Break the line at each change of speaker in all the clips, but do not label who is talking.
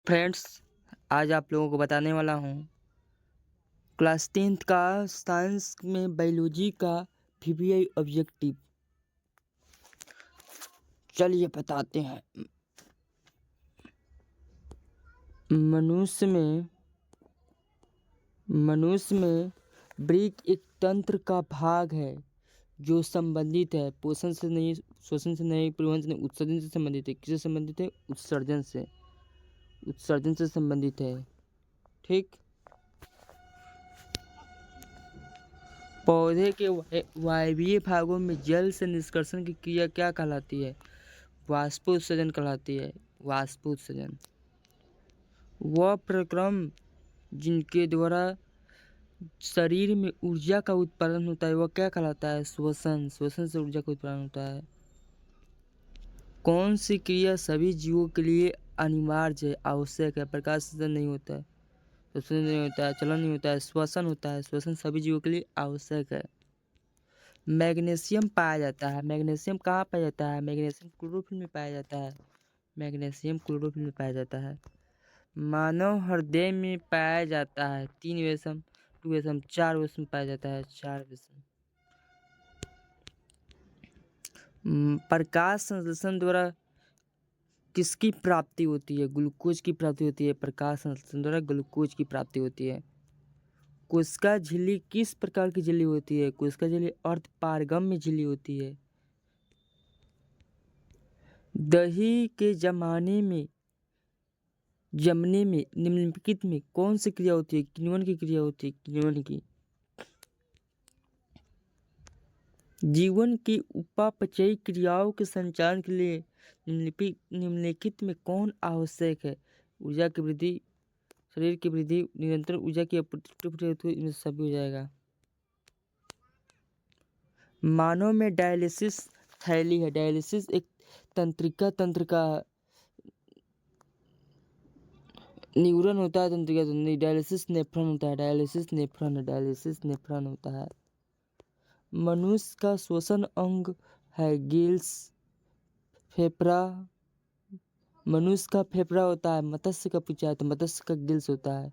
Friends, आज आप लोगों को बताने वाला हूँ क्लास 10th का साइंस में बायोलॉजी का पीपीआई ऑब्जेक्टिव। चलिए बताते हैं। मनुष्य में वृक्क एक तंत्र का भाग है जो संबंधित है पोषण से नहीं, श्वसन से नहीं, परिवहन से नहीं, उत्सर्जन से संबंधित है। किससे संबंधित है? उत्सर्जन से संबंधित है। ठीक। पौधे के वायवीय भागों में जल से निष्कर्षण की क्रिया क्या कहलाती है? वाष्पोत्सर्जन कहलाती है। वाष्पोत्सर्जन वह प्रक्रम जिनके द्वारा शरीर में ऊर्जा का उत्पादन होता है वह क्या कहलाता है? श्वसन से ऊर्जा का उत्पादन होता है। कौन सी क्रिया सभी जीवों के लिए अनिवार्य है, आवश्यक है? प्रकाश संश्लेषण नहीं होता है, श्वसन नहीं होता है, चलन नहीं होता है, श्वसन होता है। श्वसन सभी जीवों के लिए आवश्यक है। मैग्नीशियम पाया जाता है। मैग्नीशियम कहाँ पाया जाता है? मैग्नीशियम क्लोरोफिल में पाया जाता है। मानव हृदय में पाया जाता है 3 वसम, 2 वसम, 4 वसम पाया जाता है। 4 वसम। प्रकाश संश्लेषण द्वारा किसकी प्राप्ति होती है? ग्लूकोज की प्राप्ति होती है। प्रकाश संश्लेषण द्वारा ग्लूकोज की प्राप्ति होती है। कोशिका झिल्ली किस प्रकार की झिल्ली होती है? कोशिका झिल्ली अर्धपारगम्य झिल्ली होती है। दही के जमने में निम्नलिखित में कौन सी क्रिया होती है? किण्वन की क्रिया होती है। किण्वन की। जीवन की उपापचयी क्रियाओं के संचालन के लिए निम्नलिखित में कौन आवश्यक है? ऊर्जा की वृद्धि, शरीर की वृद्धि, निरंतर ऊर्जा की आपूर्ति, इनमें सभी हो जाएगा। मानव में डायलिसिस थैली है। डायलिसिस एक तंत्र का न्यूरॉन होता है। तंत्रिका डायलिसिस नेफ्रॉन होता है। डायलिसिस नेफ्रॉन होता है। मनुष्य का श्वसन अंग है गिल्स, फेफड़ा। मनुष्य का फेफड़ा होता है। मत्स्य का पूछा है तो मत्स्य का गिल्स होता है।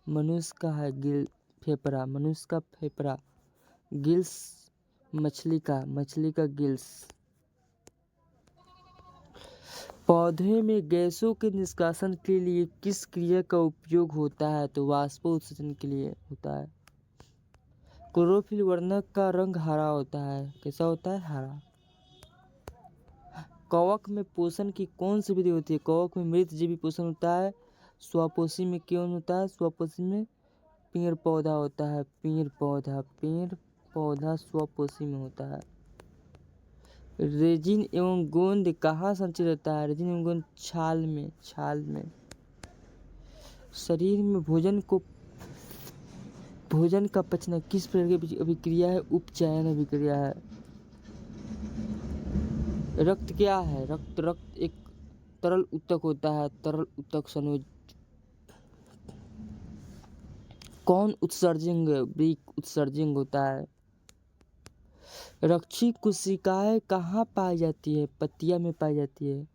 मनुष्य का है फेफड़ा। मनुष्य का फेफड़ा। गिल्स मछली का गिल्स। पौधे में गैसों के निष्कासन के लिए किस क्रिया का उपयोग होता है? तो वाष्पोत्सर्जन के लिए होता है। क्लोरोफिल वर्णक का रंग हरा होता है। कैसा होता है? हरा। कवक में पोषण की कौन सी विधि होती है? कवक में मृतजीवी पोषण होता है। स्वपोषी में कौन होता है? स्वपोषी में पेड़ पौधा होता है। पेड़ पौधा स्वपोषी में होता है। रेजिन एवं गोंद कहाँ संचित रहता है? रेजिन एवं गोंद छाल में। शरीर में भोजन का पचना किस प्रकार की अभिक्रिया है? उपचयन अभिक्रिया है। रक्त क्या है? रक्त एक तरल ऊतक होता है। तरल ऊतक संयोज। कौन उत्सर्जक? वृक्क उत्सर्जक होता है। रक्षी कोशिकाएं कहाँ पाई जाती है? पत्तियां में पाई जाती है।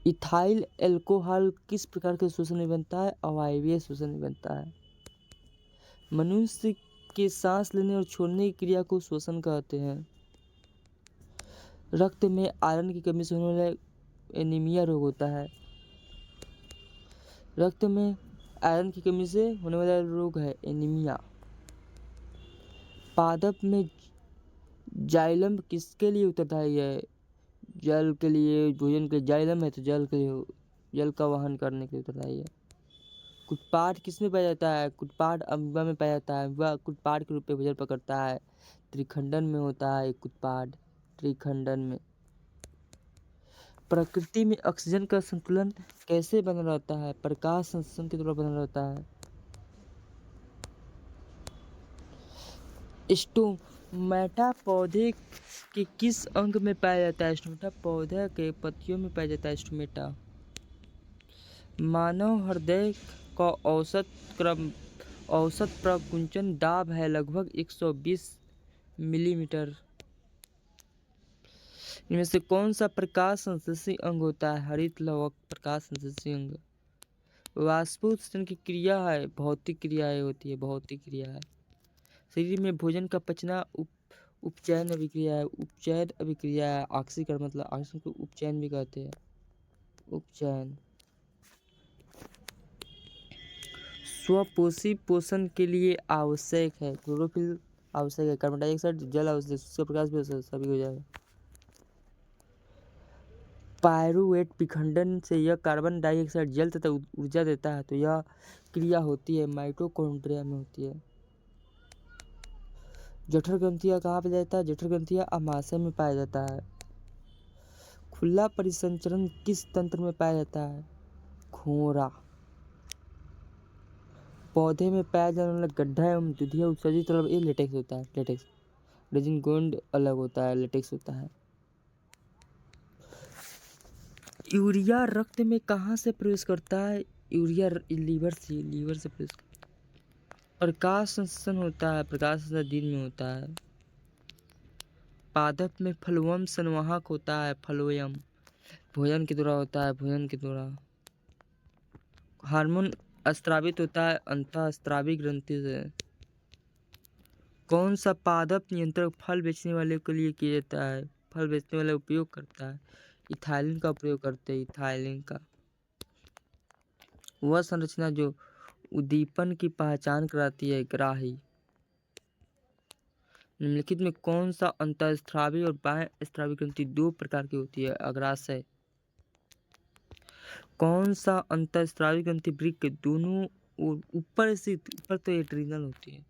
इथाइल अल्कोहल किस प्रकार के श्वसन में बनता है? अवायवीय श्वसन में बनता है। मनुष्य के सांस लेने और छोड़ने की क्रिया को श्वसन कहते हैं। रक्त में आयरन की कमी से होने वाला एनीमिया रोग होता है। रक्त में आयरन की कमी से होने वाला रोग है एनीमिया। पादप में जाइलम किसके लिए उत्तरदायी है? जल के लिए। भोजन के जाइलम है तो जल का वहन करने के लिए उत्तरदायी है। कुटपाट किस में पाया जाता है? कुटपाट अमीबा में पाया जाता है। अमीबा कुटपाट के रूप में भोजन पकड़ता है। त्रिखंडन में होता है कुटपाट। त्रिखंडन में। प्रकृति में ऑक्सीजन का संतुलन कैसे बना रहता है? प्रकाश संश्लेषण के द्वारा बना रहता है। स्टोमेटा पौधे के किस अंग में पाया जाता है? स्टोमेटा पौधे के पत्तियों में पाया जाता है। स्टोमेटा। मानव हृदय का औसत प्रकुंचन दाब है लगभग 120 मिलीमीटर। इनमें से कौन सा प्रकाश संश्लेषी अंग होता है? हरित लवक प्रकाश संश्लेषी अंग। वाष्पोत्सर्जन की क्रिया है, भौतिक क्रियाएँ होती है, भौतिक क्रिया है। शरीर में भोजन का पचना उपचयन अभिक्रिया है, उपचयन अभिक्रिया है। ऑक्सीकरण मतलब ऑक्सीजन को उपचयन भी कहते हैं, उपचयन। स्वपोषी पोषण के लिए आवश्यक है, क्लोरोफिल आवश्यक है, कार्बन डाइऑक्साइड जल आवश्यक है, सूर्य प्रकाश भी सभी हो जाएगा। पायरुवेट विखंडन से यह कार्बन डाइऑक्साइड जल तथा ऊर्जा देता है, तो यह क्रिया होती है माइटोकॉन्ड्रिया में होती है। जठर ग्रंथियाँ कहाँ पे जाता है? जठर ग्रंथियाँ अमाशय में पाया जाता है। खुला परिसंचरण किस तंत्र में पाया जाता है? खोरा। पौधे में पाया जाने वाला गड्ढा एवं दुधिया उत्सर्जित तरल ये लेटेक्स होता है, लेटेक्स। रेजिन गोंड अलग होता है, लेटेक्स होता है। यूरिया रक्त में कहाँ से प्रवेश करता है? यूरिया लीवर से प्रवेश करता है। प्रकाश संश्लेषण होता है, प्रकाश संश्लेषण दिन में होता है। पादप में फ्लोएम संवाहक होता है, फ्लोएम भोजन के द्वारा होता है, भोजन के द्वारा। हार्मोन स्त्रावित होता है अंतःस्रावी ग्रंथि से। कौन सा पादप नियंत्रक फल बेचने वाले के लिए किया जाता है? फल बेचने वाला उपयोग करता है, इथाइलिन का प्रयोग करते हैं, इथाइलिन का। वह संरचना जो उद्दीपन की पहचान कराती है, ग्राही। निम्नलिखित में कौन सा अंतःस्रावी और बाह्य स्रावी ग्रंथि दो प्रकार की होती है? अग्राशय। कौन सा अंतःस्रावी ग्रंथि वृक्क के दोनों और ऊपर से ऊपर तो एड्रिनल होती है।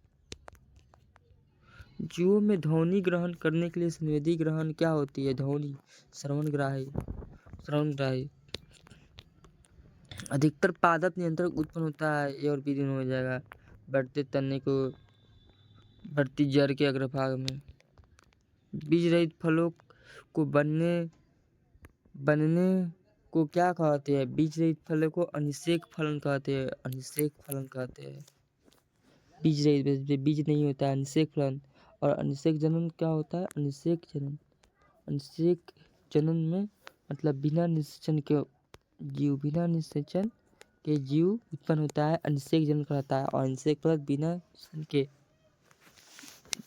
जीवों में ध्वनि ग्रहण करने के लिए संवेदी ग्रहण क्या होती है? ध्वनि श्रवणग्राही, श्रवणग्राही। अधिकतर पादप नियंत्रक उत्पन्न होता है, ए और बी दोनों हो जाएगा, बढ़ते तने को, बढ़ती जड़ के अग्रभाग में। बीज रहित फलों को बनने को क्या कहते हैं? बीज रहित फलों को अनिषेक फलन कहते हैं, अनिषेक फलन कहते हैं। बीज रहित, बीज नहीं होता है, अनिषेक फलन। और अनिषेक जनन क्या होता है? अनिषेक जनन, अनिषेक जनन में मतलब बिना निषेचन के जीव, बिना निषेचन के जीव उत्पन्न होता है, अनिषेक जनन कहलाता है। और अनिषेक फलन बिना निषेचन के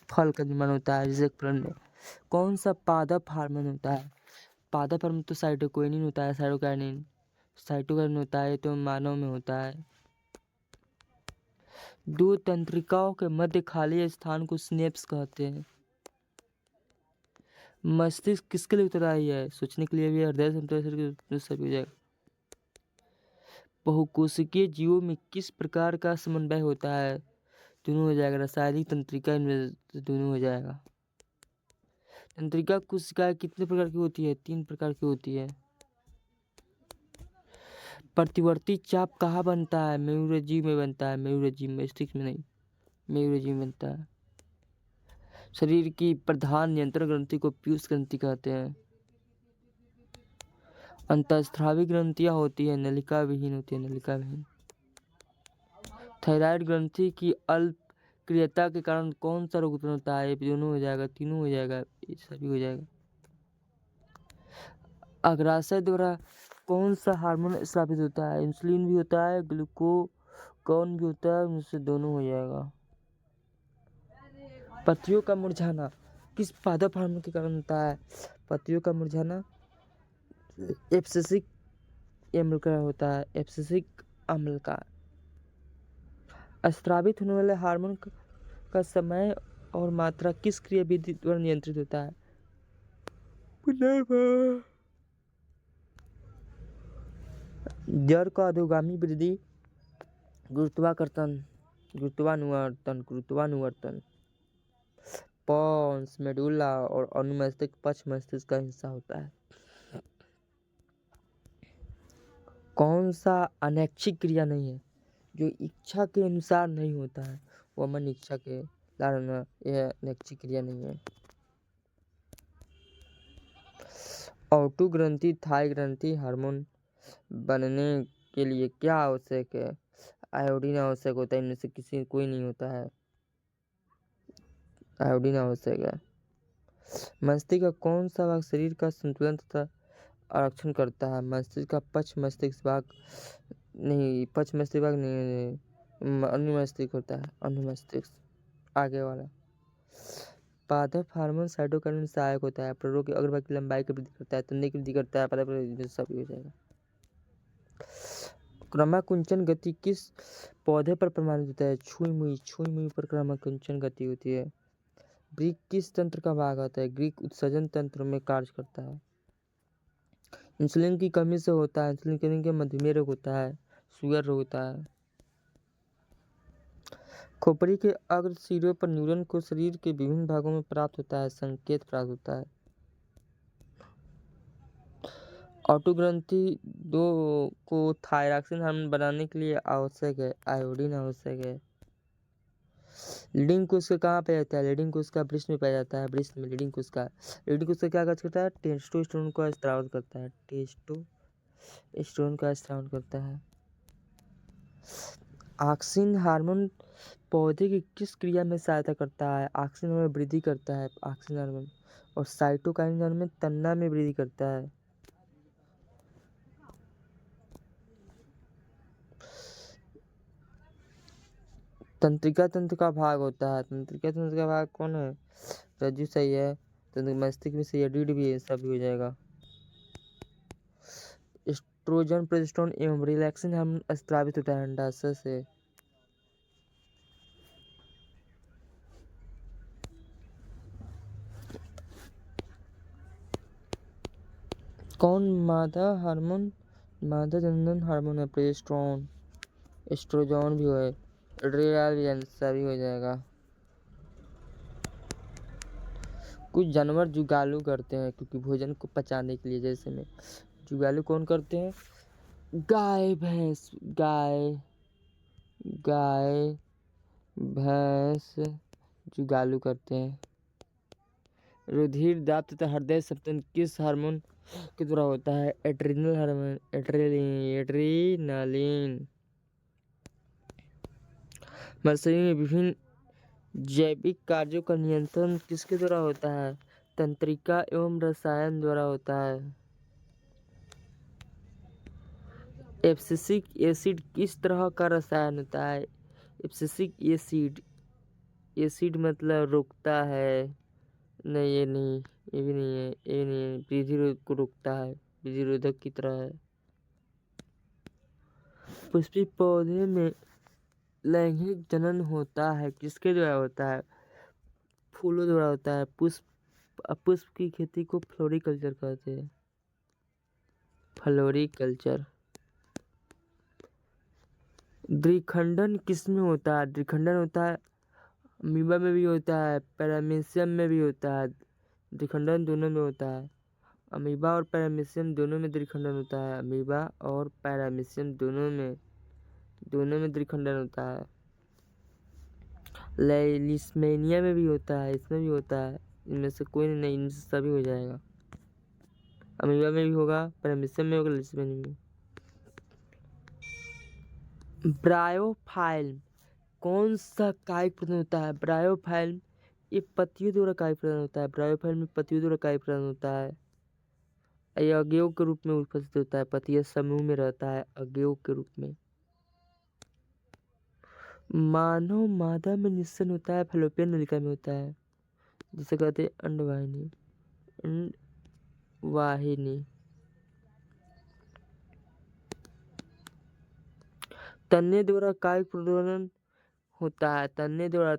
फल का निर्माण होता है। अनिषेक फलन में कौन सा पादप हार्मोन होता है? पादप हार्मोन तो साइटोकिनिन होता है, साइटोकाइनिन। साइटोकाइनिन होता है तो मानव में होता है। दो तंत्रिकाओं के मध्य खाली स्थान को सिनेप्स कहते हैं। मस्तिष्क किसके लिए उत्तरदायी है? सोचने के लिए भी, हृदय संतुलन सभी हो जाएगा। बहुकोशिकीय जीवों में किस प्रकार का समन्वय होता है? दोनों हो जाएगा, रासायनिक तंत्रिका, इनमें दोनों हो जाएगा। तंत्रिका कोशिकाएं कितने प्रकार की होती है? 3 प्रकार की होती है। प्रतिवर्ती चाप कहाँ बनता है? मयूरजीव में बनता है, मयूरजीव, मस्तिष्क में नहीं, मयूरजीव में बनता है। शरीर की प्रधान नियंत्रण ग्रंथि को पीयूष ग्रंथि कहते हैं। अंतःस्रावी ग्रंथियां होती है, नलिका विहीन होती है, नलिका विहीन। थायराइड ग्रंथि की अल्प क्रियता के कारण कौन सा रोग उत्पन्न होता है? ये दोनों हो जाएगा, तीनों हो जाएगा, ये सभी हो जाएगा। अग्राशय द्वारा कौन सा हार्मोन स्रावित होता है? इंसुलिन भी होता है, ग्लूकागॉन भी होता है, उनसे दोनों हो जाएगा। पत्तियों का मुरझाना किस पादप हार्मोन के कारण होता है? पत्तियों का मुरझाना एब्सिसिक अम्ल का होता है, एब्सिसिक अम्ल का। स्रावित होने वाले हार्मोन का समय और मात्रा किस क्रियाविधि द्वारा नियंत्रित होता है? जड़ का अधोगामी वृद्धि, गुरुत्वानुवर्तन, पॉन्स, मेडुला और अनुमस्तिष्क पक्ष मस्तिष्क का हिस्सा होता है। कौन सा अनैच्छिक क्रिया नहीं है? जो इच्छा के अनुसार नहीं होता है, वो मन इच्छा के कारण, यह अनैच्छिक क्रिया नहीं है। ऑटो ग्रंथि, थाई ग्रंथि हार्मोन बनने के लिए क्या आवश्यक है? आयोडीन आवश्यक होता है, इनमें से किसी कोई नहीं होता है, आयोडीन आवश्यक है। मस्तिष्क का कौन सा भाग शरीर का संतुलन तथा आरक्षण करता है? मस्तिष्क का पक्ष मस्तिष्क भाग नहीं, पक्ष मस्तिष्क नहीं, अनुमस्तिष्क होता है, अनुमस्तिष्क आगे वाला। पादप हार्मोन साइटोकाइनेसिस में सहायक होता है, प्ररोग की अग्रभाग की लंबाई की वृद्धि करता है, तंत्रिका की वृद्धि करता है, पादप सब हो जाएगा। क्रमाकुंचन गति किस पौधे पर प्रमाणित होता है? छुई मुई पर क्रमाकुंचन गति होती है। ग्रीक किस तंत्र का भाग होता है? ग्रीक उत्सर्जन तंत्र में कार्य करता है। इंसुलिन की कमी से होता है, इंसुलिन की कमी से मधुमेह रोग होता है, शुगर रोग होता है। खोपड़ी के अग्र सिरों पर न्यूरॉन को शरीर के विभिन्न भागों में प्राप्त होता है, संकेत प्राप्त होता है। ऑटोग्रंथि 2 को थायरॉक्सिन हार्मोन बनाने के लिए आवश्यक है, आयोडीन आवश्यक है। लीडिंग कोशिका कहाँ पाया जाता है? लीडिंग कोशिका ब्रेस्ट में पाया जाता है, ब्रेस्ट में लीडिंग कोशिका क्या कार्य करता है? टेस्टोस्टेरोन का स्राव करता है, टेस्टोस्टेरोन का स्राव करता है। ऑक्सिन हार्मोन पौधे की किस क्रिया में सहायता करता है? ऑक्सिन हार्मोन वृद्धि करता है, ऑक्सिन हार्मोन, और साइटोकाइनिन हार्मोन तना में वृद्धि करता है। तंत्रिका तंत्र का भाग होता है, तंत्रिका तंत्र का भाग कौन है? रज्जु सही है, तंत्रिका मस्तिष्क भी सही है, रीढ़ भी है, सब भी हो जाएगा। एस्ट्रोजन, प्रोजेस्टेरोन एवं रिलैक्सिन हार्मोन स्रावित होता है अंडाशय से। कौन मादा हार्मोन, मादा जनन हार्मोन है? प्रोजेस्टेरोन, एस्ट्रोजन भी है, एड्रेनालिन सभी हो जाएगा। कुछ जानवर जुगालू करते हैं क्योंकि भोजन को पचाने के लिए, जैसे में जुगालू कौन करते हैं? गाय भैंस, गाय भैंस जुगालू करते हैं। रुधिर दाब तथा हृदय स्पंदन किस हार्मोन के द्वारा होता है? Adrenal hormone, adrenaline. शरीर में विभिन्न जैविक कार्यों का नियंत्रण किसके द्वारा होता है? तंत्रिका एवं रसायन द्वारा होता है। एब्सिसिक एसिड किस तरह का रसायन होता है? एब्सिसिक एसिड मतलब रोकता है, नहीं ये नहीं, ये भी नहीं है, ये नहीं है, वृद्धि को रोकता है, वृद्धि रोधक की तरह है। पुष्पी पौधे में लैंगिक जनन होता है, किसके द्वारा होता है? फूलों द्वारा होता है। पुष्प की खेती को फ्लोरिकल्चर कहते हैं, फ्लोरिकल्चर। द्विखंडन किसमें होता है? द्विखंडन होता है अमीबा में भी होता है, पैरामीशियम में भी होता है। द्विखंडन दोनों में होता है, अमीबा और पैरामीशियम दोनों में द्विखंडन होता है, अमीबा और पैरामीशियम दोनों में द्विखंडन होता है। लिस्मेनिया में भी होता है, इसमें भी होता है, इनमें से कोई नहीं, इनमें से सभी हो जाएगा। अमीबा में भी होगा, पैरामीशियम में होगा, लिस्मेनिया में। ब्रायोफाइल्म कौन सा कायिक प्रदान होता है? ब्रायोफाइल्म ये पत्तियों द्वारा कायिक प्रदान होता है, ब्रायोफाइल्म में पत्तियों द्वारा कायिक प्रदान होता है। ये अवयव के रूप में उपस्थित होता है, पत्तियां समूह में रहता है अवयव के रूप में। मानव मादा में निषेचन होता है, फैलोपियन नलिका में होता है, जिसे कहते हैं अंडवाहिनी, अंडवाहिनी। तन्ने द्वारा कायिक प्रदान होता है, तन्ने द्वारा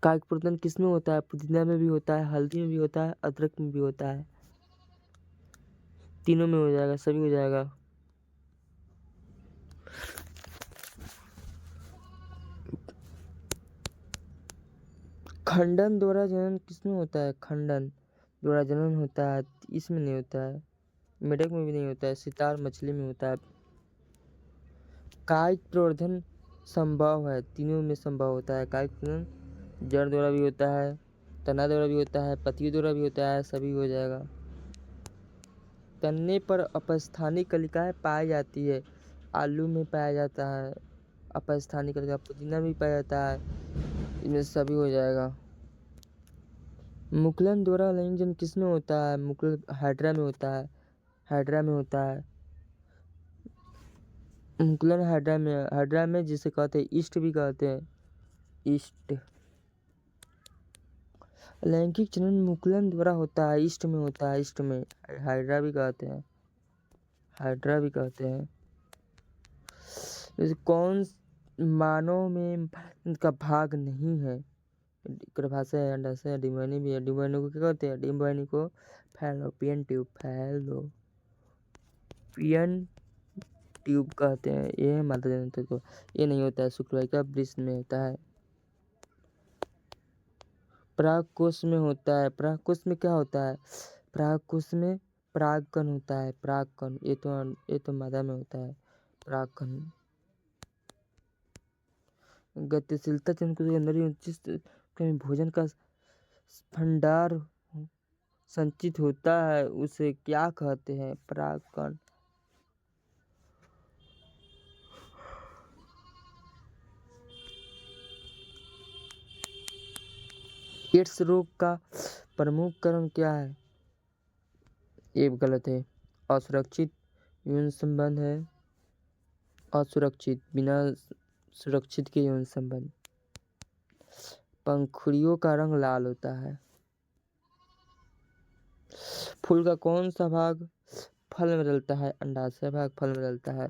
कायिक प्रदान किसमें होता है? पुदीना में भी होता है, हल्दी में भी होता है, अदरक में भी होता है, तीनों में हो जाएगा, सभी हो जाएगा। खंडन द्वारा जनन किसमें होता है? खंडन द्वारा जनन होता है, इसमें नहीं होता है, मेढक में भी नहीं होता है, सितार मछली में होता है। कायिक प्रवर्धन संभव है, तीनों में संभव होता है। कायिक प्रवर्धन जड़ द्वारा भी होता है, तना द्वारा भी होता है, पत्तियों द्वारा भी होता है, सभी हो जाएगा। तन्ने पर अपस्थानिक कलिकाएं पाई जाती है, आलू में पाया जाता है अपस्थानिक कलिका, पुदीना में पाया जाता है, इनमें सभी हो जाएगा। मुकुलन द्वारा लैंगिक जनन किसमें होता है? मुकुल हाइड्रा में होता है, हाइड्रा में होता है। मुकुलन हाइड्रा में जिसे कहते हैं ईस्ट भी कहते हैं, ईस्ट। लैंगिक जनन मुकुलन द्वारा होता है, ईस्ट में होता है, ईस्ट में हाइड्रा भी कहते हैं, हाइड्रा भी कहते हैं। जैसे कौन मानव में इनका भाग नहीं है? गर्भाशय है, अंडाशय है, डिंबवाहिनी भी है। डिंबवाहिनी को क्या कहते हैं? डिंबवाहिनी को फैलोपियन ट्यूब, फैलोपियन ट्यूब कहते हैं। ये है मादा जनन को, ये नहीं होता है, शुक्रवाहिका वृषण में होता है। परागकोश में होता है। परागकोश में क्या होता है? परागकोश में परागकण होता है, परागकण। ये तो मादा में होता है, परागकण। गतिशीलता जनन के अंदर जिस कहीं भोजन का भंडार संचित होता है उसे क्या कहते हैं? परागकण। एड्स रोग का प्रमुख कारण क्या है? ये गलत है। असुरक्षित यौन संबंध है, असुरक्षित, बिना सुरक्षित के यौन संबंध। पंखुड़ियों का रंग लाल होता है। फूल का कौन सा भाग फल में डलता है? अंडाशय भाग फल में डलता है।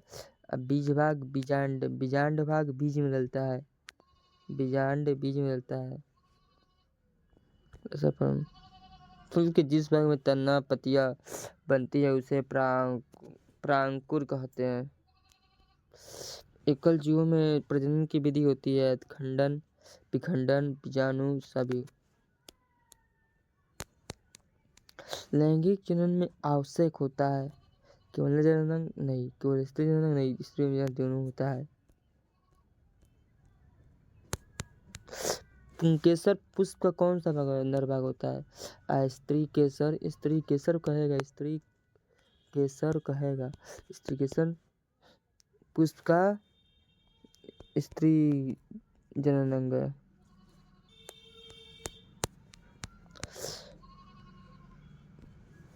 बीज भाग बीजांड भाग बीज में डलता है, बीजांड बीज में डलता है। ऐसा फूल के जिस भाग में तना पत्तियां बनती है उसे परांकुर कहते हैं। एकल जीवों में प्रजनन की विधि होती है खंडन, विखंडन, बीजाणु सभी। लैंगिक जनन में आवश्यक होता है केवल जनन नहीं, केवल स्त्री जनन नहीं, स्त्री जनन दोनों होता है। केसर पुष्प का कौन सा भाग अंदर भाग होता है? स्त्री केसर, स्त्री केसर कहेगा, स्त्री केसर कहेगा। स्त्री केसर पुष्प का स्त्री जनन अंग है।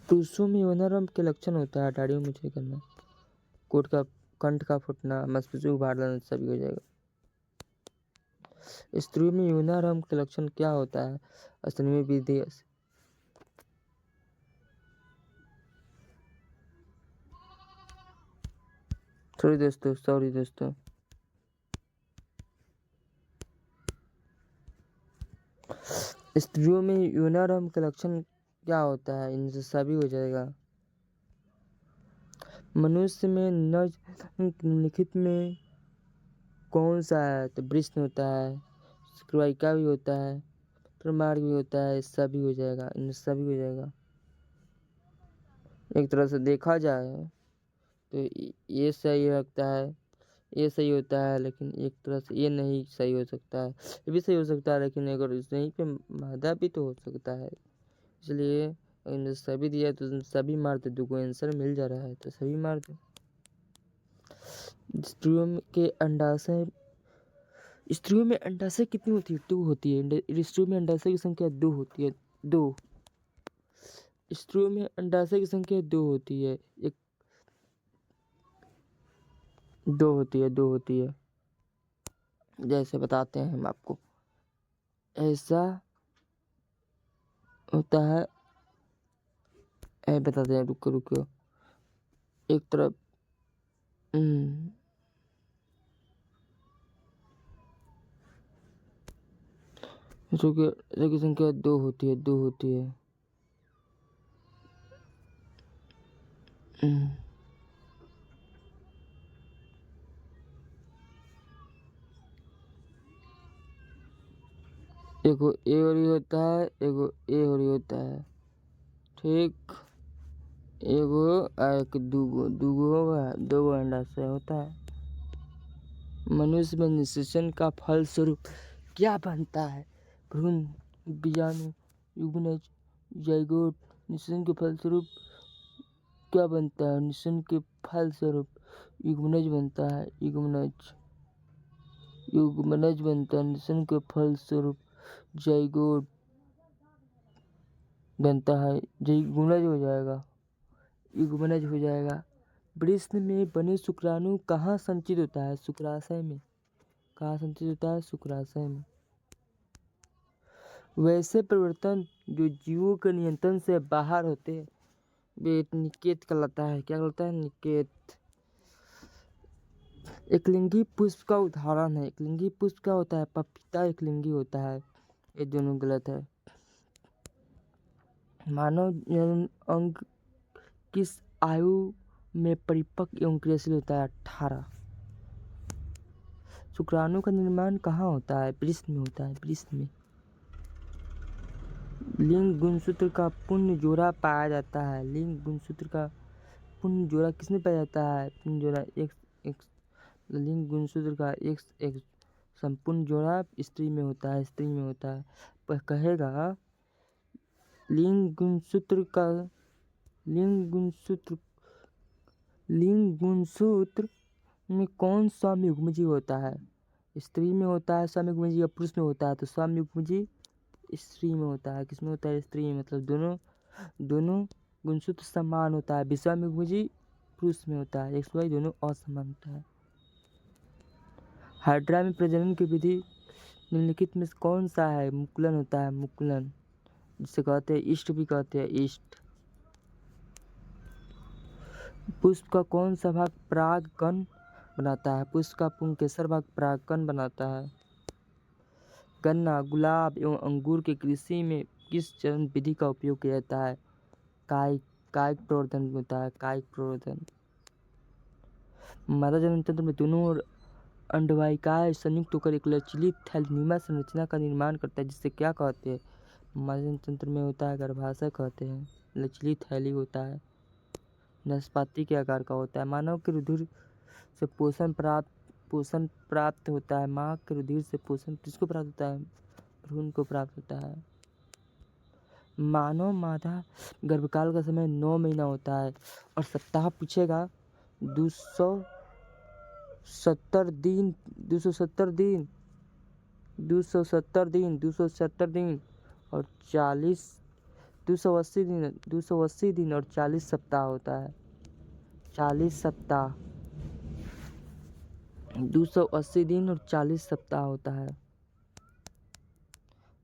पुरुषों में यौनारंभ के लक्षण होता है दाढ़ी मुझे करना, कोट का कंठ का फूटना, मांसपेशियों का भार सभी हो जाएगा। स्त्रियों में यौनारंभ के लक्षण क्या होता है? स्त्री में वृद्धि। सॉरी दोस्तों स्त्रियों में यौनारंभ का लक्षण क्या होता है? इनसे सभी हो जाएगा। मनुष्य में निम्नलिखित में कौन सा है? तो वृषण होता है, शुक्रवाहिका भी होता है, प्रमाण भी होता है, सभी हो जाएगा, इन सभी हो जाएगा। एक तरह से देखा जाए तो ये सही लगता है, ये सही होता है, लेकिन एक तरह से ये नहीं सही हो सकता है, ये भी सही हो सकता है, लेकिन अगर यहीं पे मादा भी तो हो सकता है। इसलिए इन सभी दिया तो सभी मार दे, दो आंसर मिल जा रहा है तो सभी मार दे। स्त्रियों में अंडाशय कितनी होती है? 2 होती है। स्त्रियों में अंडाशय की संख्या 2 होती है, 2। स्त्रियों में अंडाशय की संख्या 2 होती है, 2 होती है। जैसे बताते हैं हम आपको, ऐसा होता है, बताते हैं, रुको एक तरफ की संख्या 2 होती है, 2 होती है। एगो ए ओरी होता है, एगो ए ओरी होता है, ठीक। एगो एक दूगो अंडाशय होता है। मनुष्य में निषेचन का फल स्वरूप क्या बनता है? भ्रूण, बीजाणु, युग्मनज, जाइगोट। निषेचन के फल स्वरूप क्या बनता है? निषेचन के फल स्वरूप युग्मनज बनता है, युग्मनज बनता है। निषेचन के फल स्वरूप जाइगोट बनता है, युग्मनज हो जाएगा, युग्मनज हो जाएगा, वृषण में बने शुक्राणु कहाँ संचित होता है? शुक्राशय में। कहाँ संचित होता है? शुक्राशय में। वैसे परिवर्तन जो जीवों के नियंत्रण से बाहर होते हैं वे निषेध कहलाता है। क्या कहलाता है? निषेध। एकलिंगी पुष्प का उदाहरण है। एकलिंगी पुष्प क्या होता है? पपीता एकलिंगी होता है। ये दोनों गलत है। मानव जनन अंग किस आयु में परिपक्व एवं क्रियाशील होता है? 18। शुक्राणु का निर्माण कहाँ होता है? वृषण में होता है। वृषण में। लिंग गुणसूत्र का पुण्य जोड़ा पाया जाता है। लिंग गुणसूत्र का पुण्य जोड़ा किसमें पाया जाता है? पुण्य जोड़ा एक लिंग गुणसूत्र का एक संपूर्ण जोड़ा स्त्री में होता है। स्त्री में होता है। पर कहेगा लिंग गुणसूत्र में कौन समयुग्मजीव होता है? स्त्री में होता है समयुग्मजीव या पुरुष में होता है? तो समयुग्मजीव स्त्री में होता है। किसमें होता है? स्त्री में। मतलब दोनों गुणसूत्र समान होता है। विषमयुग्मजीव पुरुष में होता है। XY दोनों असमान होता है। हाइड्रा में प्रजनन की विधि निम्नलिखित में से कौन सा है? मुकुलन होता है। मुकुलन, जिसे कहते हैं ईस्ट भी कहते हैं। ईस्ट। पुष्प का कौन सा भाग परागकण बनाता है? पुष्प का पुंकेसर भाग परागकण बनाता है। गन्ना, गुलाब एवं अंगूर की कृषि में किस चरण विधि का उपयोग किया जाता है? कायिक प्रवर्धन होता है। कायिक प्रवर्धन। मादा जनन तंत्र में दोनों अंडवाहिकाएं संयुक्त होकर एक लचीली थैलेमीमा संरचना का निर्माण करता है, जिसे क्या कहते हैं? मादा जनन तंत्र में होता है गर्भाशय कहते हैं। लचीली थैली होता है। नाशपाती के आकार का होता है। मानव के रुधिर से पोषण प्राप्त होता है। माँ के रुधिर से पोषण किसको प्राप्त होता है? भ्रूण को प्राप्त होता है। मानव मादा गर्भकाल का समय 9 महीना होता है। और सप्ताह पूछेगा 270 दिन 270 दिन 270 दिन 270 दिन और 280 दिन और 40 सप्ताह होता है। 40 सप्ताह 280 दिन और 40 सप्ताह होता है।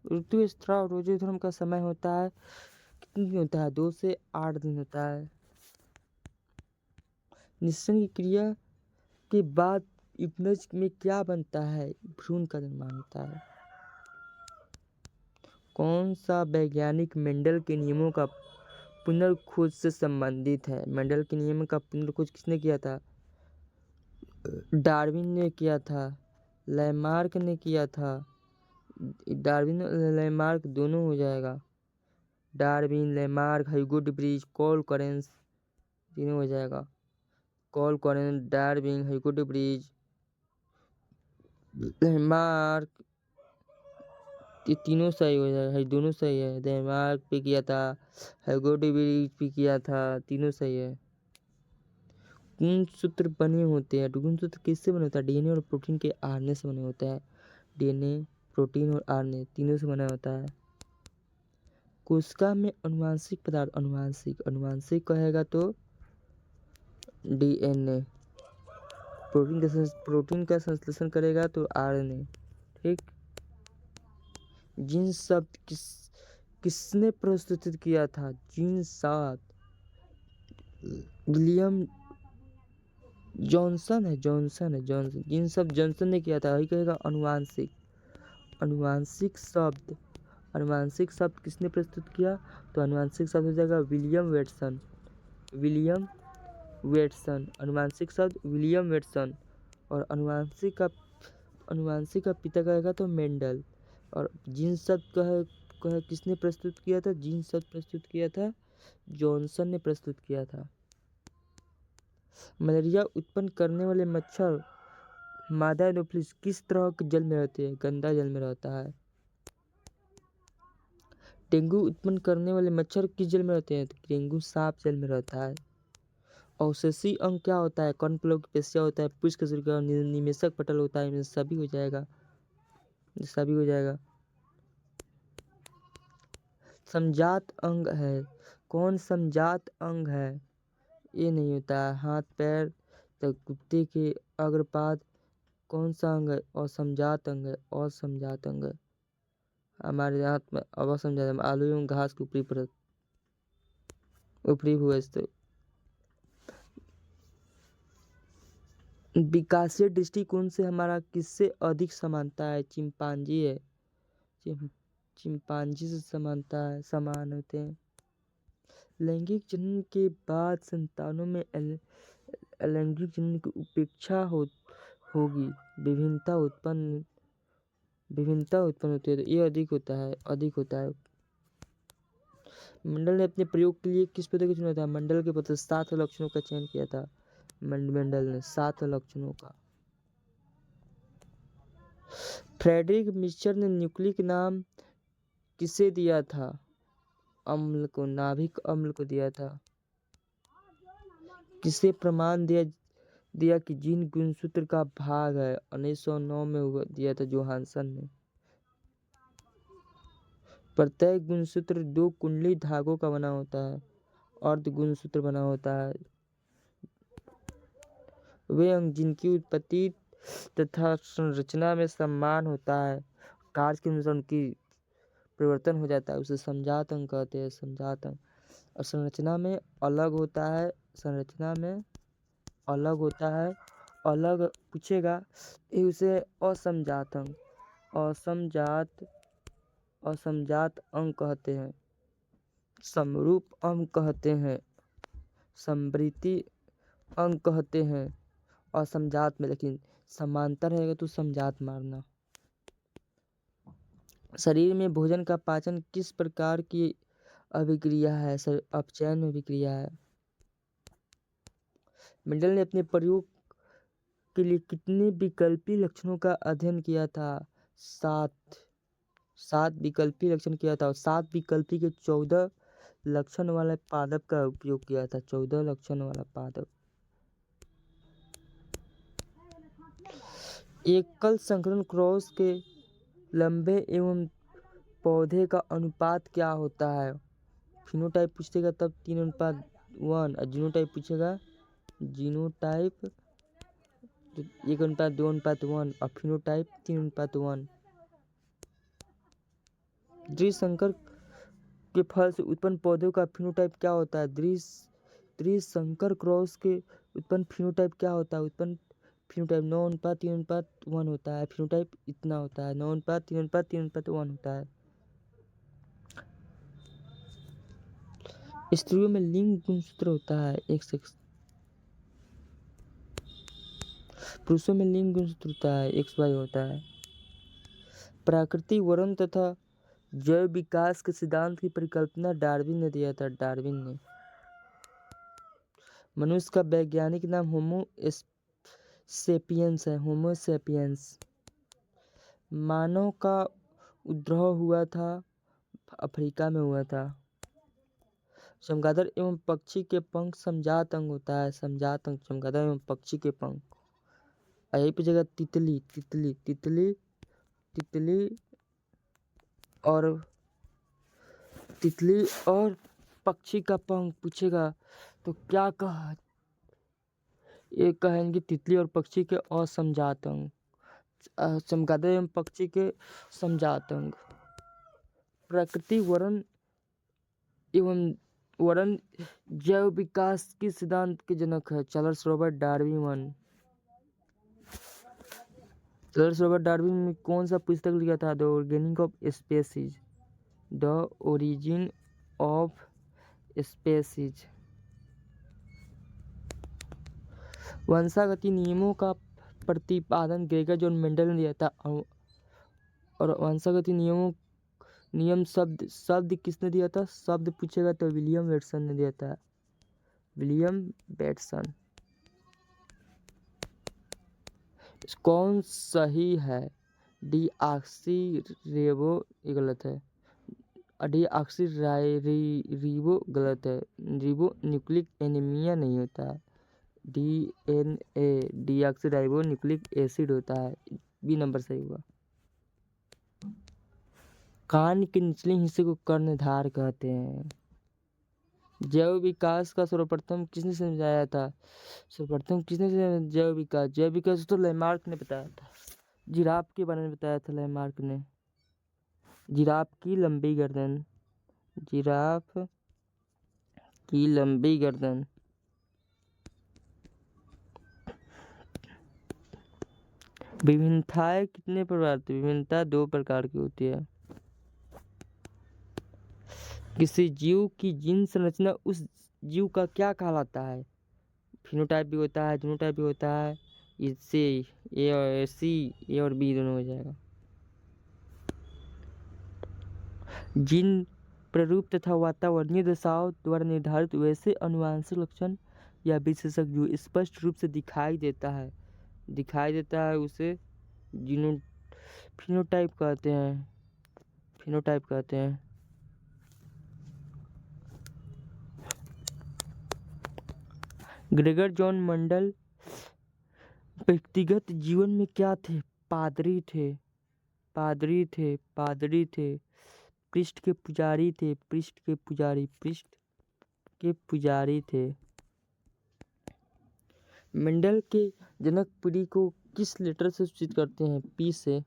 ऋतुस्राव रोजोधर्म का समय होता है कितने दिन होता है? 2 से 8 दिन होता है। निषेचन की क्रिया के बाद यूग्मज में क्या बनता है? भ्रूण का निर्माण होता है। कौन सा वैज्ञानिक मेंडल के नियमों का पुनर्खोज से संबंधित है? मेंडल के नियमों का पुनर्खोज किसने किया था? डार्विन ने किया था। लैमार्क ने किया था। डार्विन और लैमार्क दोनों हो जाएगा। डार्विन, लैमार्क, ह्यूगो de Vries, कॉल करेंस तीनों हो जाएगा। कॉल करेंस, डार्विन, ह्यूगो de Vries, लैमार्क, ये तीनों सही हो जाएगा। दोनों सही है। लैमार्क पे किया था, ह्यूगो de Vries पे किया था। तीनों सही है। गुणसूत्र बने होते हैं। गुणसूत्र किससे बने होता है? डीएनए और प्रोटीन के आरएनए से बने होता है। डीएनए, प्रोटीन और आरएनए तीनों से बना होता है। कोशिका में अनुवांशिक पदार्थ, अनुवांशिक कहेगा तो डीएनए। प्रोटीन का संश्लेषण करेगा तो आरएनए। ठीक। जीन शब्द किसने प्रस्तुत किया था? जीन शब्द विलियम जॉनसन है। जीन शब्द जॉनसन ने किया था। वही कहेगा अनुवांशिक। अनुवांशिक शब्द किसने प्रस्तुत किया? तो अनुवांशिक शब्द हो जाएगा विलियम वेटसन। अनुवांशिक शब्द विलियम वेटसन। और अनुवांशिक का पिता कहेगा तो मेंडल। और जीन शब्द किसने प्रस्तुत किया था? जीन शब्द प्रस्तुत किया था जॉनसन ने प्रस्तुत किया था। मलेरिया उत्पन्न करने वाले मच्छर मादा एनोफिलिस किस तरह के जल में रहते हैं? गंदा जल में रहता है। डेंगू उत्पन्न करने वाले मच्छर किस जल में रहते हैं? तो डेंगू साफ जल में रहता है। अवशेषी अंग क्या होता है? कर्णप्लोग पेशिया होता है। पुष्प का निमेषक पटल होता है। सभी हो जाएगा। समजात अंग है। कौन समजात अंग है? ये नहीं होता है। हाथ पैर तक कुत्ते के अग्रपाद कौन सा अंग है? असमजात अंग है। असमजात अंग है हमारे हाथ में। असमजात अंग आलू एवं घास की ऊपरी परत, ऊपरी भूयस्थ। विकासीय दृष्टिकोण से हमारा किससे अधिक समानता है? चिंपांजी है। चिंपांजी से समानता है, समान होते हैं। लैंगिक जनन के बाद संतानों में अलैंगिक जनन की उपेक्षा होगी, विभिन्नता उत्पन्न होती है। तो ये अधिक होता है। मंडल ने अपने प्रयोग के लिए किस पद्धति को चुना था? मंडल के पत्र 7 लक्षणों का चयन किया था। मंडल ने 7 लक्षणों का। फ्रेडरिक मिचर ने न्यूक्लिक नाम किसे दिया था? अम्ल को, नाभिक अम्ल को दिया था। किसे प्रमाण दिया कि जीन गुणसूत्र का भाग है? 1909 में दिया था जोहानसन ने। प्रत्येक गुणसूत्र 2 कुंडली धागों का बना होता है। अर्ध गुणसूत्र बना होता है। वे अंग जिनकी उत्पत्ति तथा संरचना में समान होता है, कार्य के अनुसार उनकी परिवर्तन हो जाता है, उसे समजात अंग कहते हैं। समजात अंग। और संरचना में अलग होता है। अलग पूछेगा ये उसे असमजात अंग, असमजात अंग कहते हैं। समरूप अंग कहते हैं। समवर्ती अंग कहते हैं असमजात में, लेकिन समांतर रहेगा तो समजात मारना। शरीर में भोजन का पाचन किस प्रकार की अभिक्रिया है? अपचयन अभिक्रिया है। मेंडल ने अपने प्रयोग के लिए कितने विकल्पी लक्षणों का अध्ययन किया था? 7 विकल्पी लक्षण किया था। और 7 विकल्पी के 14 लक्षण वाले पादप का उपयोग किया था। 14 लक्षण वाला पादप। एकल संकरण क्रॉस के लंबे एवं पौधे का अनुपात क्या होता है? फिनोटाइप पूछेगा तब 3:1, और जीनोटाइप पूछेगा जीनोटाइप 1:2:1, और फिनोटाइप 3:1। द्विसंकर के फल से उत्पन्न पौधों का फिनोटाइप क्या होता है? द्विसंकर क्रॉस के उत्पन्न फिनोटाइप क्या होता है? उत्पन्न फिनोटाइप 9:3:1 होता है। फिनोटाइप इतना होता है, 9:3:3:1 होता है। स्त्रियों में लिंग गुणसूत्र होता है XX। पुरुषों में लिंग गुणसूत्र होता है XY होता है। प्राकृतिक वर्ण तथा जैव विकास के सिद्धांत की परिकल्पना डार्विन ने दिया था। डार्विन ने। मनुष्य का वैज्ञानिक नाम होमो सेपियंस है। होमो सेपियंस। मानव का उद्भव हुआ था अफ्रीका में हुआ था। चमगादड़ एवं पक्षी के पंख समजात अंग होता है। समजात अंग चमगादड़ एवं पक्षी के पंख। यही पूछेगा तितली और पक्षी का पंख पूछेगा तो क्या ये कहेंगे तितली और पक्षी के असमजात अंग। चमगादड़ एवं पक्षी के समजात अंग। प्राकृतिक वर्ण जैव विकास के सिद्धांत के जनक है Charles Robert Darwin. Charles Robert Darwin ने कौन सा पुस्तक लिखा था? The origin of species. वंशागति नियमों का प्रतिपादन ग्रेगर जॉन मेंडल ने दिया था। और वंशागति नियम शब्द किसने दिया था? शब्द पूछेगा तो विलियम बेटसन ने दिया था। William Bateson. कौन सही है? डीऑक्सीरिबो ये गलत है। डीऑक्सीराइबो गलत है। रिबो न्यूक्लिक एनीमिया नहीं होता है। DNA डीऑक्सीराइबो न्यूक्लिक एसिड होता है। बी नंबर सही हुआ। कान के निचले हिस्से को कर्णधार कहते हैं। जैव विकास का सर्वप्रथम किसने समझाया था? सर्वप्रथम किसने जैव विकास तो लैमार्क ने बताया था। जिराफ के बारे में बताया था लैमार्क ने। जिराफ की लंबी गर्दन, जिराफ की लंबी गर्दन। विभिन्नताएं कितने प्रकार की? विभिन्नता 2 प्रकार की होती है। किसी जीव की जीन संरचना उस जीव का क्या कहलाता है? फिनोटाइप भी होता है, जीनोटाइप भी होता है। इससे ए और सी, ए और बी दोनों हो जाएगा। जीन प्ररूप तथा वातावरणीय दशाओं द्वारा निर्धारित वैसे आनुवंशिक लक्षण या विशेषक जो स्पष्ट रूप से दिखाई देता है उसे फिनोटाइप कहते हैं। फिनोटाइप कहते हैं। ग्रेगर जॉन मंडल व्यक्तिगत जीवन में क्या थे? पादरी थे। पृष्ठ के पुजारी थे। मंडल के जनक पीढ़ी को किस लेटर से सूचित करते हैं? पी से।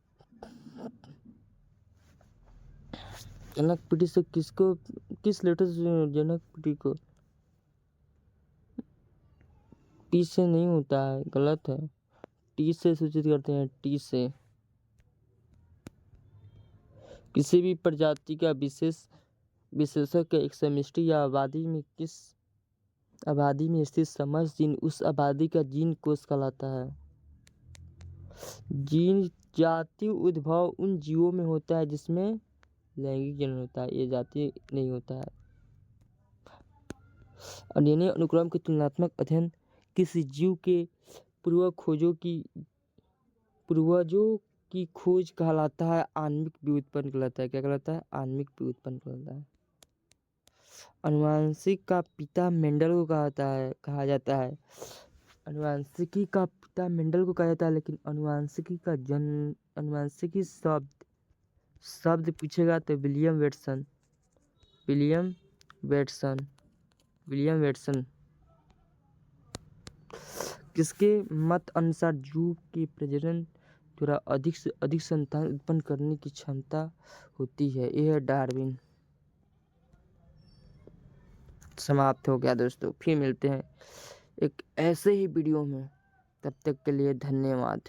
जनक पीढ़ी से किस लेटर से जनक पीढ़ी को? टी से नहीं होता है, गलत है। टी से सूचित करते हैं, टी से। किसी भी प्रजाति का विशेषक एक समष्टि या आबादी में स्थित समस्त जीन उस आबादी का जीन कोश कहलाता है। जीन जाति उद्भव उन जीवों में होता है जिसमें लैंगिक जनन होता है, ये जाति नहीं होता है। डीएनए अनुक्रम के तुलनात्मक अध्ययन किसी जीव के पूर्वजों की खोज कहलाता है, आणविक व्युत्पन्न कहलाता है। क्या कहलाता है? आणविक व्युत्पन्न कहलाता है। अनुवांशिक का पिता मेंडल को कहा जाता है। अनुवांशिकी का पिता मेंडल को कहा जाता है, लेकिन अनुवांशिकी शब्द पूछेगा तो विलियम वेटसन। किसके मत अनुसार जीव के प्रजनन द्वारा अधिक से अधिक संतान उत्पन्न करने की क्षमता होती है? यह है डार्विन। समाप्त हो गया दोस्तों। फिर मिलते हैं एक ऐसे ही वीडियो में। तब तक के लिए धन्यवाद।